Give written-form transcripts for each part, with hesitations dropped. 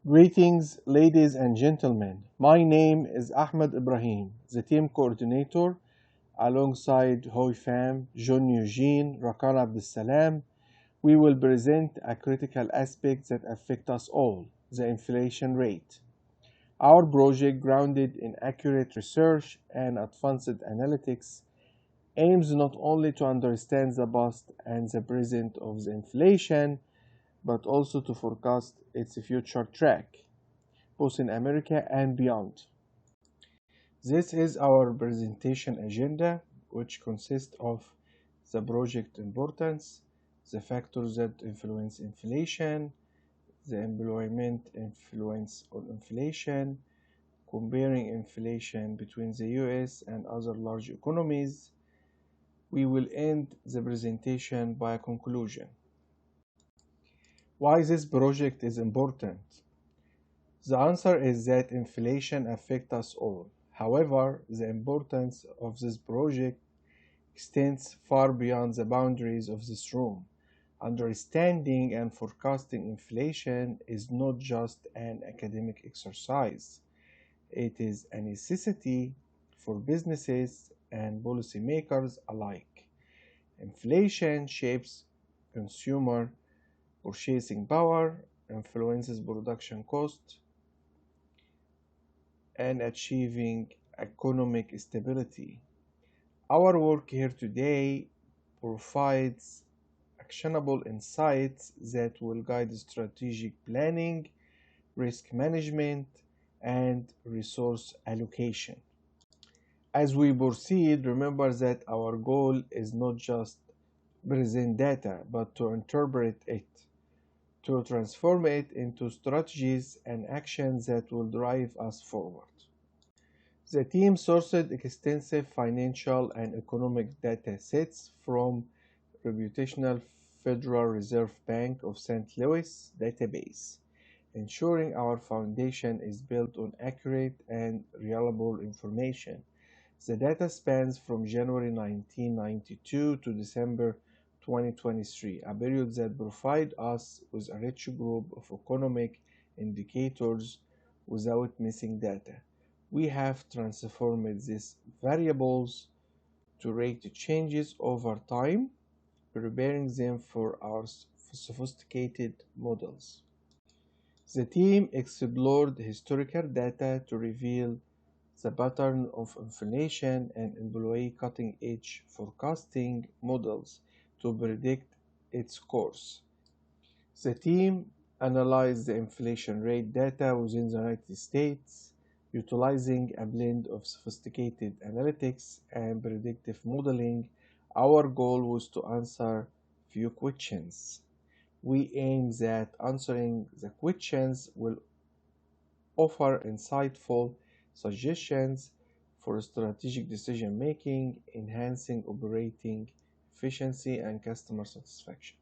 Greetings, ladies and gentlemen. My name is Ahmed Ibrahim, the team coordinator, alongside Hoifam, John Eugene, Rakan Abdussalam. We will present a critical aspect that affects us all, the inflation rate. Our project, grounded in accurate research and advanced analytics, aims not only to understand the past and the present of the inflation, but also to forecast its future track, both in America and beyond. This is our presentation agenda, which consists of the project importance, the factors that influence inflation, the employment influence on inflation, comparing inflation between the US and other large economies. We will end the presentation by a conclusion. Why this project is important? The answer is that inflation affects us all. However, the importance of this project extends far beyond the boundaries of this room. Understanding and forecasting inflation is not just an academic exercise, it is a necessity for businesses and policymakers alike. Inflation shapes consumer purchasing power, influences production cost, and achieving economic stability. Our work here today provides actionable insights that will guide strategic planning, risk management, and resource allocation. As we proceed, remember that our goal is not just present data, but to interpret it, to transform it into strategies and actions that will drive us forward. The team sourced extensive financial and economic data sets from reputational Federal Reserve Bank of St. Louis database, ensuring our foundation is built on accurate and reliable information. The data spans from January 1992 to December 2023, a period that provides us with a rich group of economic indicators without missing data. We have transformed these variables to rate changes over time, preparing them for our sophisticated models. The team explored historical data to reveal the pattern of inflation and employ cutting-edge forecasting models to predict its course. The team analyzed the inflation rate data within the United States, utilizing a blend of sophisticated analytics and predictive modeling. Our goal was to answer few questions. We aim that answering the questions will offer insightful suggestions for strategic decision making, enhancing operating efficiency and customer satisfaction.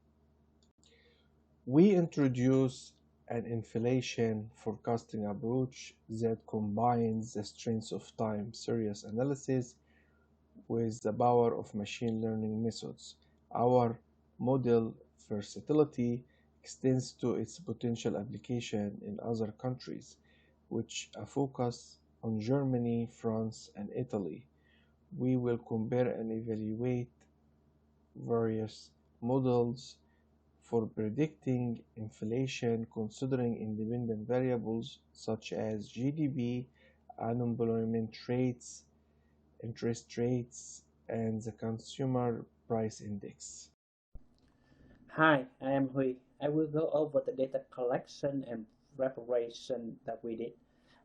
We introduce an inflation forecasting approach that combines the strengths of time series analysis with the power of machine learning methods. Our model versatility extends to its potential application in other countries, which a focus on Germany, France, and Italy. We will compare and evaluate various models for predicting inflation considering independent variables such as GDP, unemployment rates, interest rates, and the consumer price index. Hi, I am Hui. I will go over the data collection and preparation that we did.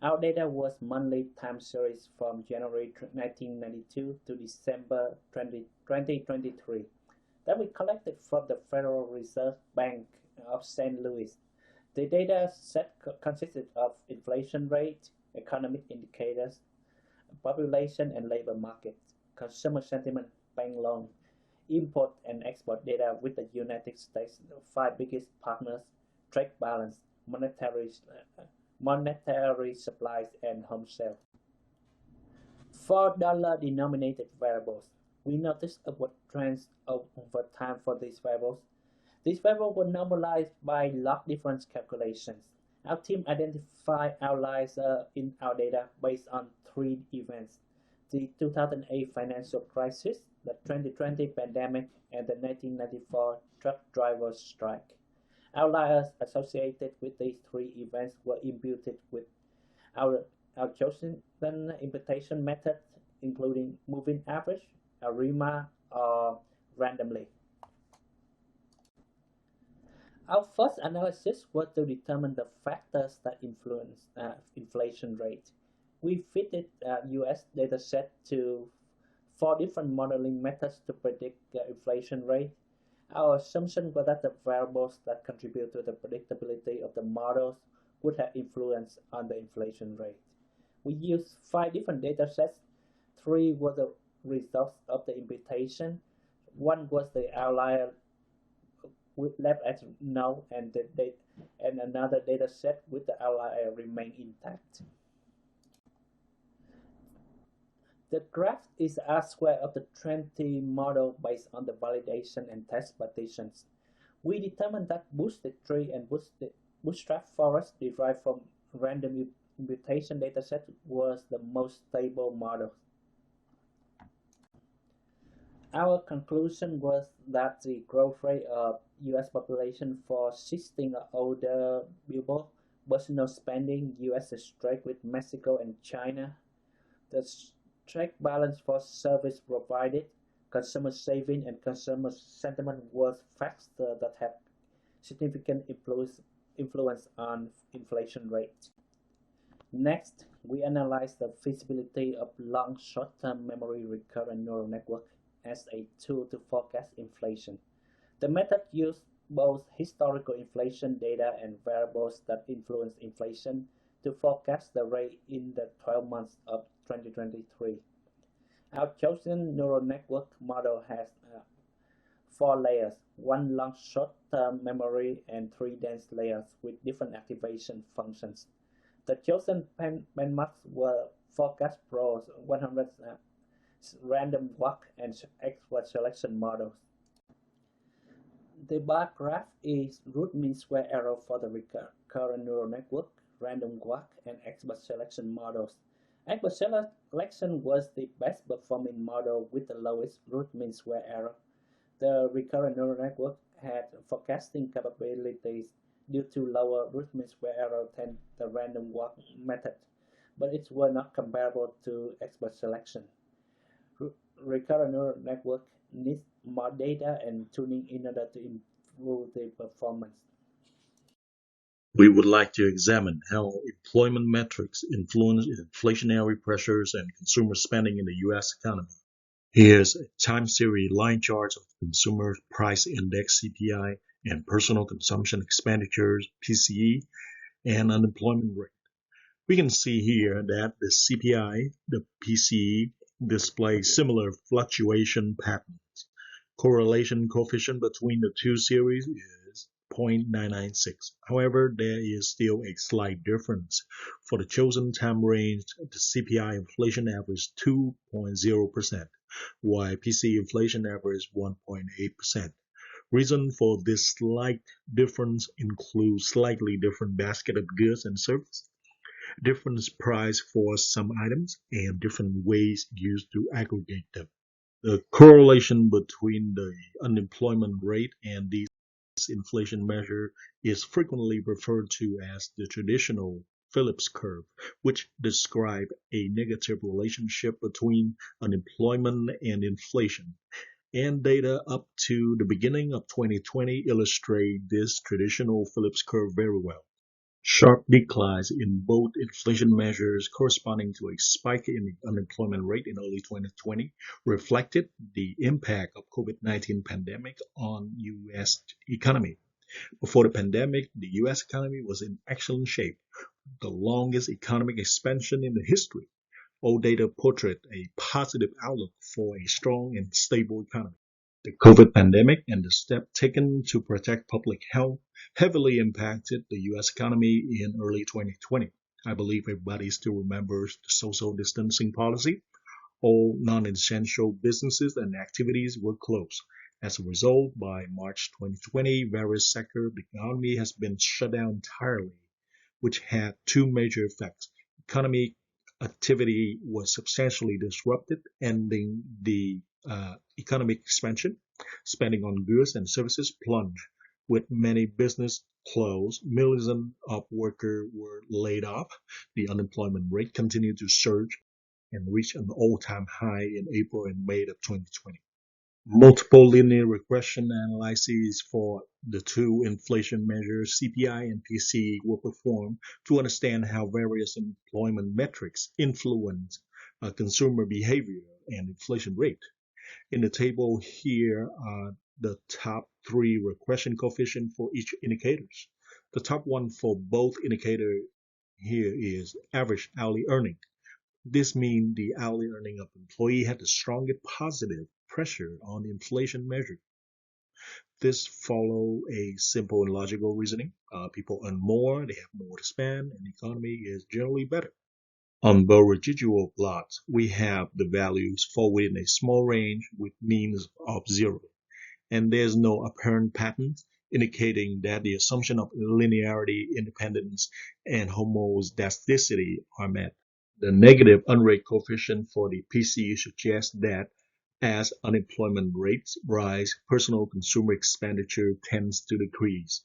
Our data was monthly time series from January 1992 to December 2023 that we collected from the Federal Reserve Bank of St. Louis. The data set consisted of inflation rate, economic indicators, population and labor market, consumer sentiment, bank loan, import and export data with the United States, the five biggest partners, trade balance, monetary supplies, and home sale. For dollar-denominated variables, we noticed upward trends over time for these variables. These variables were normalized by log difference calculations. Our team identified outliers in our data based on three events: the 2008 financial crisis, the 2020 pandemic, and the 1994 truck drivers strike. Outliers associated with these three events were imputed with our, our chosen imputation method, including moving average, ARIMA, or randomly. Our first analysis was to determine the factors that influence inflation rate. We fitted a US dataset to four different modeling methods to predict the inflation rate. Our assumption was that the variables that contribute to the predictability of the models would have influence on the inflation rate. We used five different datasets. Three were the results of the imputation. One was the outlier with left as null, and another data set with the outlier remain intact. The graph is R square of the Trinity model based on the validation and test partitions. We determined that boosted tree and bootstrap forest derived from random imputation dataset was the most stable model. Our conclusion was that the growth rate of US population for 16 or older people, personal spending, US is straight with Mexico and China. The check balance for service provided, consumer saving, and consumer sentiment was factors that have significant influence on inflation rate. Next, we analyzed the feasibility of long short-term memory recurrent neural network as a tool to forecast inflation. The method used both historical inflation data and variables that influence inflation to forecast the rate in the 12 months of 2023. Our chosen neural network model has four layers: one long short-term memory and three dense layers with different activation functions. The chosen benchmarks were Forecast Pro's 100 random walk and expert selection models. The bar graph is root mean square error for the recurrent neural network, random walk, and expert selection models. Expert selection was the best performing model with the lowest root mean square error. The recurrent neural network had forecasting capabilities due to lower root mean square error than the random walk method, but it was not comparable to expert selection. Recurrent neural network needs more data and tuning in order to improve the performance. We would like to examine how employment metrics influence inflationary pressures and consumer spending in the U.S. economy. Here's a time series line chart of Consumer Price Index (CPI) and Personal Consumption Expenditures (PCE) and unemployment rate. We can see here that the CPI, the PCE, display similar fluctuation patterns. Correlation coefficient between the two series is 0.996. However, there is still a slight difference. For the chosen time range, the CPI inflation averaged 2.0%, while PCE inflation averaged 1.8%. Reason for this slight difference includes slightly different basket of goods and services, different price for some items, and different ways used to aggregate them. The correlation between the unemployment rate and these inflation measure is frequently referred to as the traditional Phillips curve, which describes a negative relationship between unemployment and inflation. And data up to the beginning of 2020 illustrate this traditional Phillips curve very well. Sharp declines in both inflation measures corresponding to a spike in the unemployment rate in early 2020 reflected the impact of COVID-19 pandemic on U.S. economy. Before the pandemic, the U.S. economy was in excellent shape, the longest economic expansion in the history. All data portray a positive outlook for a strong and stable economy. The COVID pandemic and the steps taken to protect public health heavily impacted the U.S. economy in early 2020. I believe everybody still remembers the social distancing policy. All non-essential businesses and activities were closed. As a result, by March 2020, various sectors of the economy has been shut down entirely. which had two major effects. Economic activity was substantially disrupted, ending the economic expansion. Spending on goods and services plunged, with many business closed. Millions of workers were laid off. The unemployment rate continued to surge and reached an all-time high in April and May of 2020. Multiple linear regression analyses for the two inflation measures, CPI and PCE, were performed to understand how various employment metrics influence consumer behavior and inflation rate. In the table here are the top three regression coefficients for each indicators. The top one for both indicators here is average hourly earning. This means the hourly earning of employee had the strongest positive pressure on the inflation measure. This follow a simple and logical reasoning. People earn more, they have more to spend, and the economy is generally better. On the residual plots, we have the values fall within a small range with means of zero, and there's no apparent pattern indicating that the assumption of linearity, independence, and homoscedasticity are met. The negative unrate coefficient for the PCE suggests that as unemployment rates rise, personal consumer expenditure tends to decrease.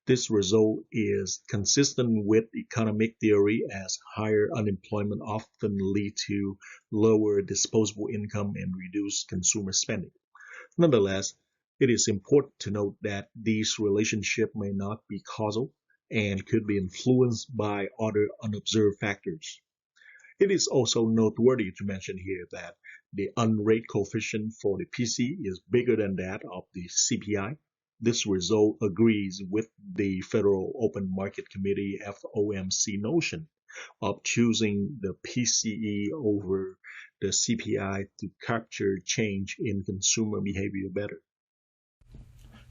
This result is consistent with economic theory, as higher unemployment often lead to lower disposable income and reduced consumer spending. Nonetheless, it is important to note that these relationships may not be causal and could be influenced by other unobserved factors. It is also noteworthy to mention here that the unrate coefficient for the PC is bigger than that of the CPI. This result agrees with the Federal Open Market Committee FOMC notion of choosing the PCE over the CPI to capture change in consumer behavior better.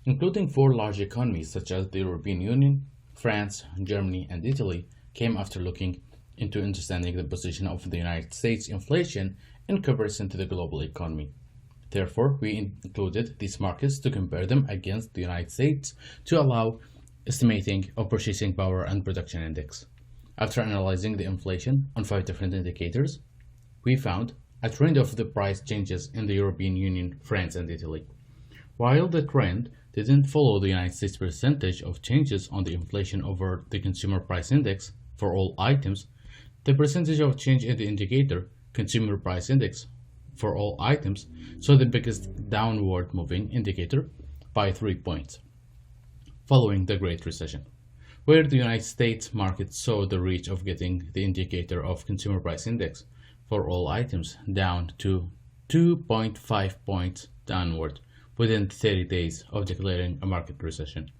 Including four large economies such as the European Union, France, Germany, and Italy came after looking into understanding the position of the United States inflation in comparison to the global economy. Therefore, we included these markets to compare them against the United States to allow estimating of purchasing power and production index. After analyzing the inflation on 5 different indicators, we found a trend of the price changes in the European Union, France, and Italy. While the trend didn't follow the United States percentage of changes on the inflation over the consumer price index for all items, the percentage of change in the indicator, consumer price index, for all items saw the biggest downward moving indicator by 3 points, following the Great Recession, where the United States market saw the reach of getting the indicator of consumer price index for all items down to 2.5 points downward within 30 days of declaring a market recession.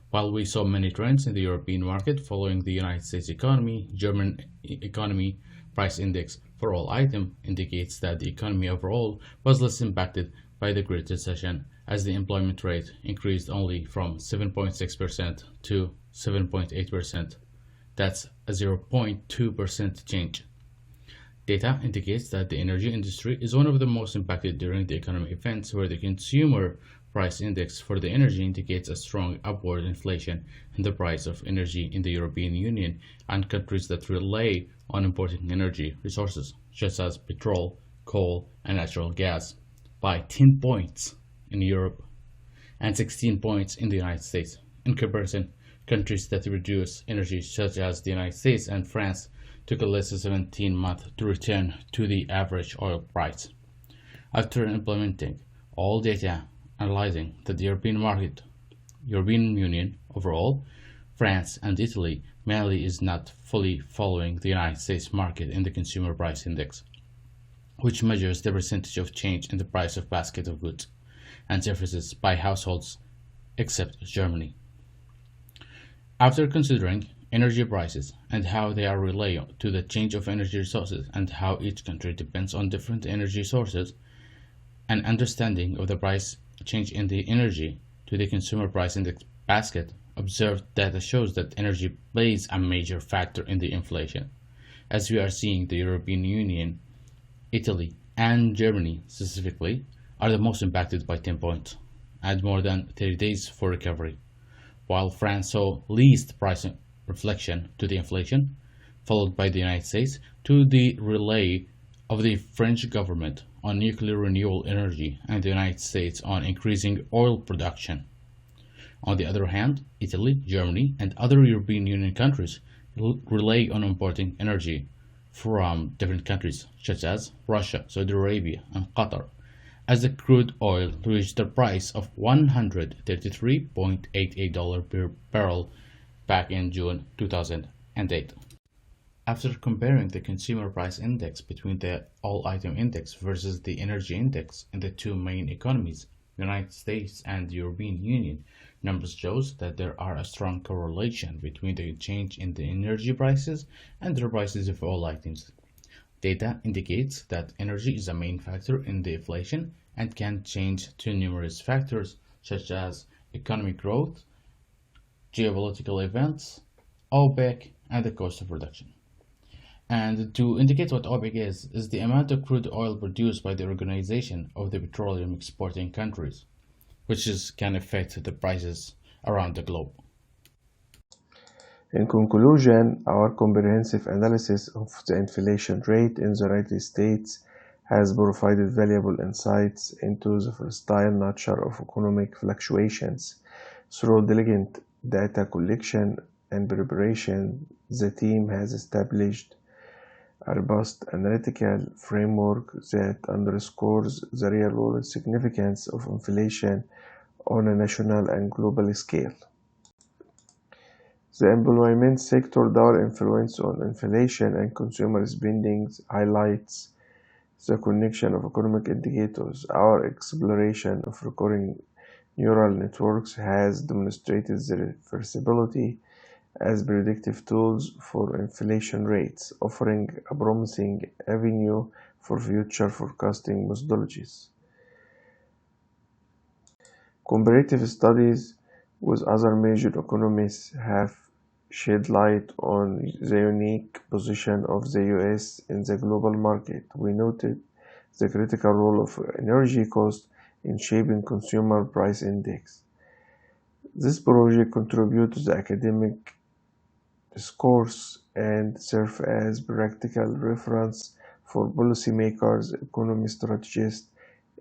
While we saw many trends in the European market following the United States economy, German economy price index for all items indicates that the economy overall was less impacted by the Great Recession, as the employment rate increased only from 7.6% to 7.8%. That's a 0.2% change. Data indicates that the energy industry is one of the most impacted during the economic events, where the consumer price index for the energy indicates a strong upward inflation in the price of energy in the European Union and countries that rely on importing energy resources such as petrol, coal, and natural gas by 10 points in Europe and 16 points in the United States. In comparison, countries that reduce energy such as the United States and France took a less than 17 months to return to the average oil price. After implementing all data analyzing that the European Union overall, France and Italy mainly is not fully following the United States market in the consumer price index, which measures the percentage of change in the price of basket of goods and services by households, except Germany. After considering energy prices and how they are related to the change of energy resources and how each country depends on different energy sources, an understanding of the price change in the energy to the consumer price index basket, observed data shows that energy plays a major factor in the inflation, as we are seeing the European Union, Italy, and Germany specifically are the most impacted by 10 points and more than 30 days for recovery, while France saw least price reflection to the inflation, followed by the United States, to the relay of the French government on nuclear renewable energy and the United States on increasing oil production. On the other hand, Italy, Germany, and other European Union countries rely on importing energy from different countries such as Russia, Saudi Arabia, and Qatar, as the crude oil reached the price of $133.88 per barrel back in June 2008. After comparing the consumer price index between the all item index versus the energy index in the two main economies, United States and the European Union, numbers shows that there are a strong correlation between the change in the energy prices and the prices of all items. Data indicates that energy is a main factor in the inflation and can change to numerous factors such as economic growth, geopolitical events, OPEC, and the cost of production. And to indicate what OPEC is the amount of crude oil produced by the Organization of the Petroleum Exporting Countries, which can affect the prices around the globe. In conclusion, our comprehensive analysis of the inflation rate in the United States has provided valuable insights into the versatile nature of economic fluctuations. Through diligent data collection and preparation, the team has established a robust analytical framework that underscores the real-world significance of inflation on a national and global scale. The employment sector direct influence on inflation and consumer spending highlights the connection of economic indicators. Our exploration of recurring neural networks has demonstrated their versatility as predictive tools for inflation rates, offering a promising avenue for future forecasting methodologies. Comparative studies with other major economies have shed light on the unique position of the US in the global market. We noted the critical role of energy cost in shaping consumer price index. This project contributes to the academic discourse and serve as practical reference for policymakers, economic strategists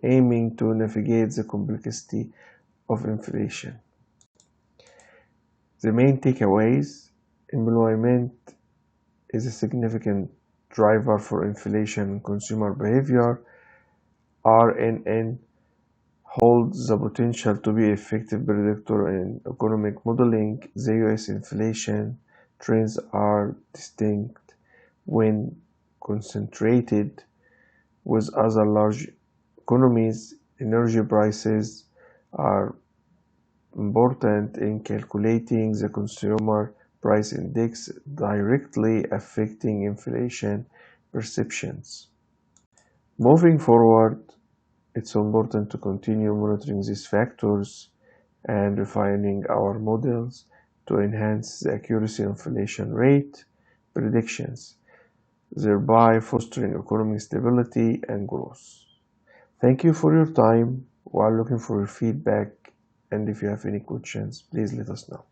aiming to navigate the complexity of inflation. The main takeaways: employment is a significant driver for inflation and consumer behavior. RNN holds the potential to be an effective predictor in economic modeling. The US inflation trends are distinct when concentrated with other large economies. Energy prices are important in calculating the consumer price index, directly affecting inflation perceptions. Moving forward, it's important to continue monitoring these factors and refining our models to enhance the accuracy of inflation rate predictions, thereby fostering economic stability and growth. Thank you for your time. We are looking for your feedback, and if you have any questions, please let us know.